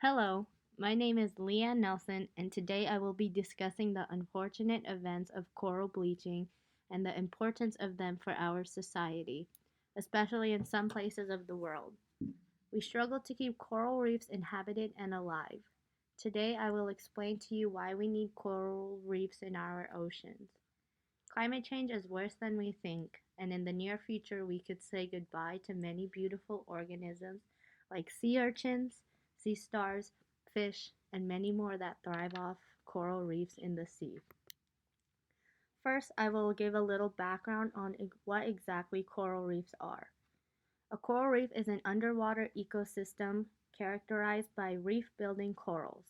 Hello, my name is Leanne Nelson, and today I will be discussing the unfortunate events of coral bleaching and the importance of them for our society, especially in some places of the world. We struggle to keep coral reefs inhabited and alive. Today I will explain to you why we need coral reefs in our oceans. Climate change is worse than we think, and in the near future we could say goodbye to many beautiful organisms like sea urchins, sea stars, fish, and many more that thrive off coral reefs in the sea. First, I will give a little background on what exactly coral reefs are. A coral reef is an underwater ecosystem characterized by reef building corals.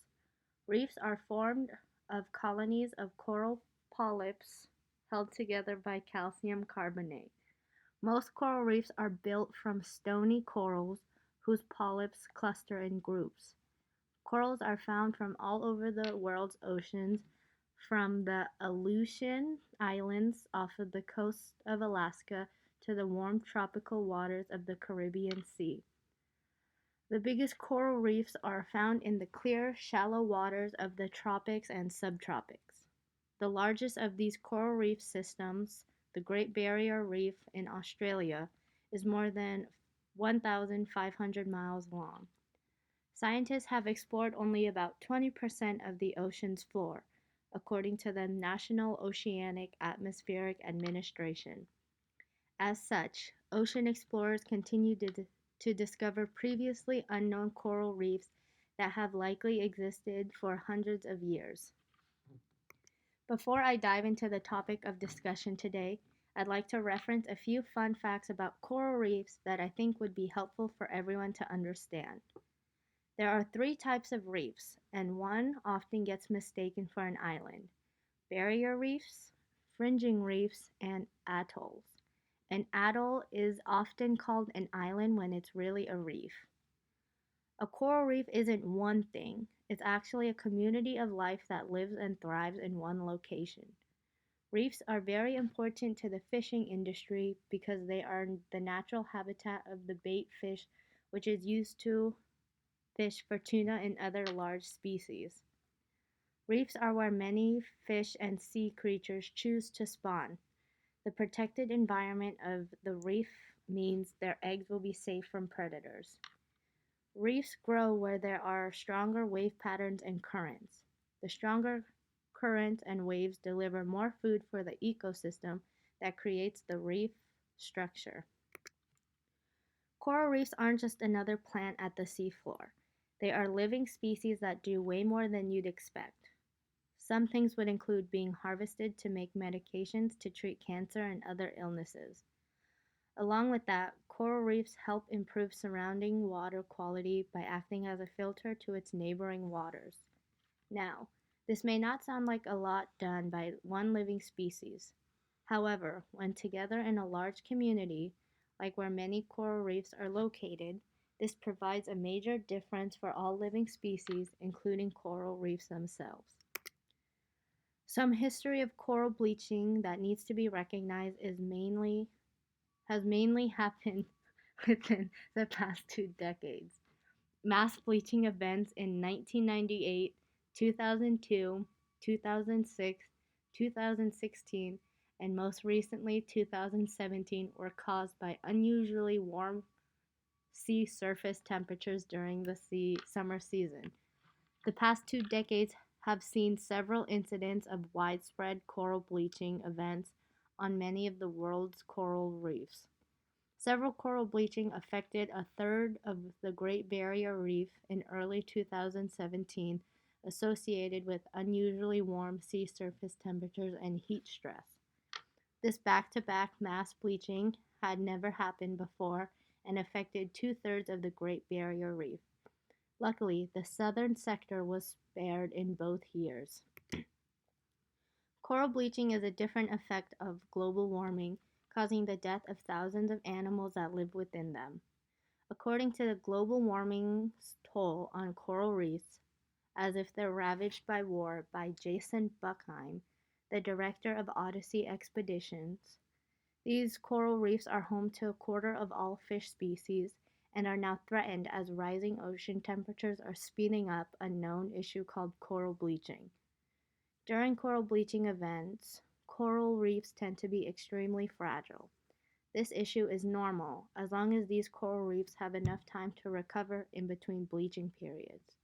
Reefs are formed of colonies of coral polyps held together by calcium carbonate. Most coral reefs are built from stony corals whose polyps cluster in groups. Corals are found from all over the world's oceans, from the Aleutian Islands off of the coast of Alaska to the warm tropical waters of the Caribbean Sea. The biggest coral reefs are found in the clear, shallow waters of the tropics and subtropics. The largest of these coral reef systems, the Great Barrier Reef in Australia, is more than 1,500 miles long. Scientists have explored only about 20% of the ocean's floor, according to the National Oceanic Atmospheric Administration. As such, ocean explorers continue to discover previously unknown coral reefs that have likely existed for hundreds of years. Before I dive into the topic of discussion today, I'd like to reference a few fun facts about coral reefs that I think would be helpful for everyone to understand. There are three types of reefs, and one often gets mistaken for an island: barrier reefs, fringing reefs, and atolls. An atoll is often called an island when it's really a reef. A coral reef isn't one thing, it's actually a community of life that lives and thrives in one location. Reefs are very important to the fishing industry because they are the natural habitat of the bait fish, which is used to fish for tuna and other large species. Reefs are where many fish and sea creatures choose to spawn. The protected environment of the reef means their eggs will be safe from predators. Reefs grow where there are stronger wave patterns and currents. The stronger currents and waves deliver more food for the ecosystem that creates the reef structure. Coral reefs aren't just another plant at the seafloor. They are living species that do way more than you'd expect. Some things would include being harvested to make medications to treat cancer and other illnesses. Along with that, coral reefs help improve surrounding water quality by acting as a filter to its neighboring waters. Now, this may not sound like a lot done by one living species. However, when together in a large community, like where many coral reefs are located, this provides a major difference for all living species, including coral reefs themselves. Some history of coral bleaching that needs to be recognized has mainly happened within the past 2 decades. Mass bleaching events in 1998, 2002, 2006, 2016, and most recently 2017 were caused by unusually warm sea surface temperatures during the summer season. The past 2 decades have seen several incidents of widespread coral bleaching events on many of the world's coral reefs. Several coral bleaching affected a third of the Great Barrier Reef in early 2017, associated with unusually warm sea surface temperatures and heat stress. This back to back mass bleaching had never happened before and affected two-thirds of the Great Barrier Reef. Luckily, the southern sector was spared in both years. Coral bleaching is a different effect of global warming, causing the death of thousands of animals that live within them. According to the global warming's toll on coral reefs, as if they're ravaged by war, by Jason Buckheim, the director of Odyssey Expeditions, these coral reefs are home to a quarter of all fish species and are now threatened as rising ocean temperatures are speeding up a known issue called coral bleaching. During coral bleaching events, coral reefs tend to be extremely fragile. This issue is normal as long as these coral reefs have enough time to recover in between bleaching periods.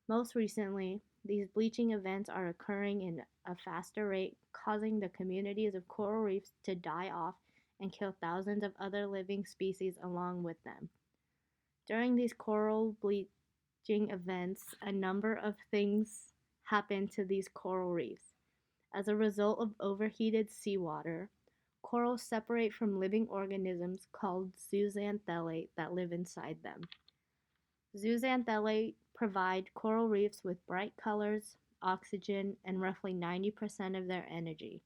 Most recently, these bleaching events are occurring in a faster rate, causing the communities of coral reefs to die off and kill thousands of other living species along with them. During these coral bleaching events, a number of things happen to these coral reefs. As a result of overheated seawater, corals separate from living organisms called zooxanthellae that live inside them. Zooxanthellae provide coral reefs with bright colors, oxygen, and roughly 90% of their energy.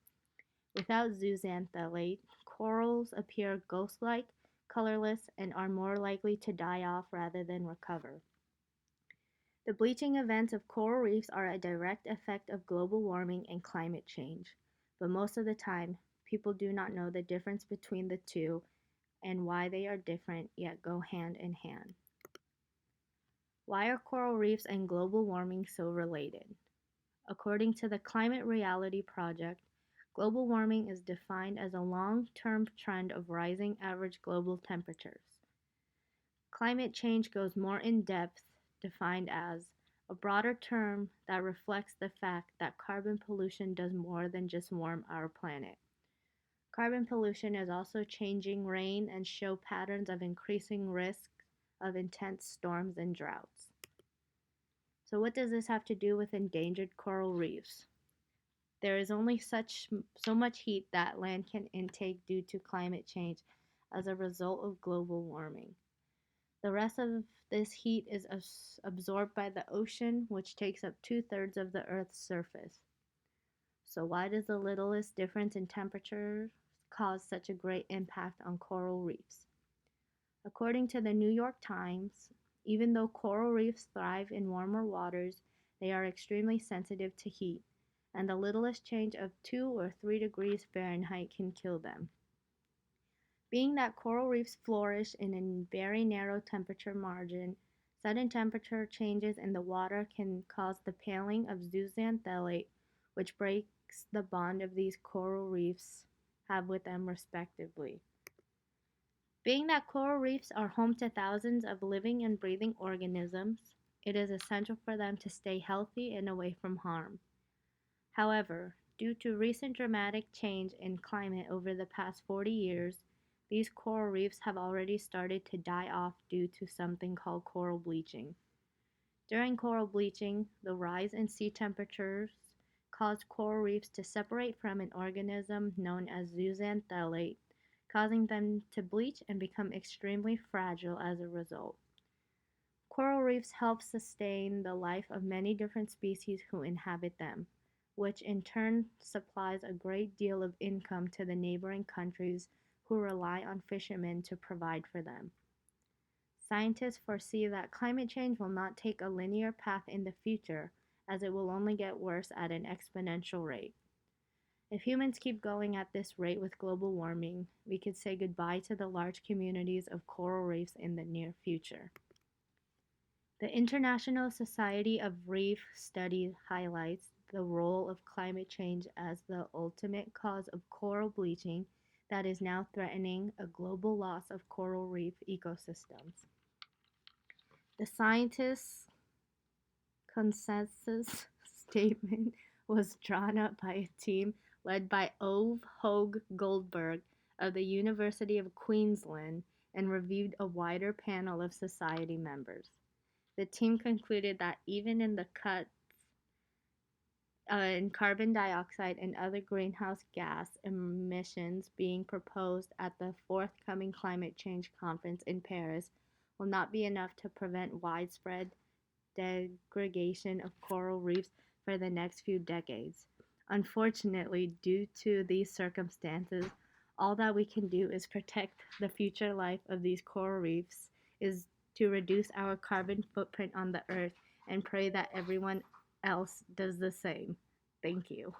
Without zooxanthellae, corals appear ghost-like, colorless, and are more likely to die off rather than recover. The bleaching events of coral reefs are a direct effect of global warming and climate change, but most of the time, people do not know the difference between the two and why they are different yet go hand in hand. Why are coral reefs and global warming so related? According to the Climate Reality Project, global warming is defined as a long-term trend of rising average global temperatures. Climate change goes more in depth, defined as a broader term that reflects the fact that carbon pollution does more than just warm our planet. Carbon pollution is also changing rain and show patterns of increasing risk of intense storms and droughts. So what does this have to do with endangered coral reefs? There is only so much heat that land can intake due to climate change as a result of global warming. The rest of this heat is absorbed by the ocean, which takes up 2/3 of the Earth's surface. So why does the littlest difference in temperature cause such a great impact on coral reefs? According to the New York Times, even though coral reefs thrive in warmer waters, they are extremely sensitive to heat, and the littlest change of 2 or 3 degrees Fahrenheit can kill them. Being that coral reefs flourish in a very narrow temperature margin, sudden temperature changes in the water can cause the paling of zooxanthellae, which breaks the bond of these coral reefs have with them respectively. Being that coral reefs are home to thousands of living and breathing organisms, it is essential for them to stay healthy and away from harm. However, due to recent dramatic change in climate over the past 40 years, these coral reefs have already started to die off due to something called coral bleaching. During coral bleaching, the rise in sea temperatures caused coral reefs to separate from an organism known as zooxanthellae, causing them to bleach and become extremely fragile as a result. Coral reefs help sustain the life of many different species who inhabit them, which in turn supplies a great deal of income to the neighboring countries who rely on fishermen to provide for them. Scientists foresee that climate change will not take a linear path in the future, as it will only get worse at an exponential rate. If humans keep going at this rate with global warming, we could say goodbye to the large communities of coral reefs in the near future. The International Society of Reef Studies highlights the role of climate change as the ultimate cause of coral bleaching that is now threatening a global loss of coral reef ecosystems. The scientists' consensus statement was drawn up by a team led by Ove Hogue Goldberg of the University of Queensland and reviewed a wider panel of society members. The team concluded that even in the cuts in carbon dioxide and other greenhouse gas emissions being proposed at the forthcoming climate change conference in Paris will not be enough to prevent widespread degradation of coral reefs for the next few decades. Unfortunately, due to these circumstances, all that we can do is protect the future life of these coral reefs, is to reduce our carbon footprint on the earth and pray that everyone else does the same. Thank you.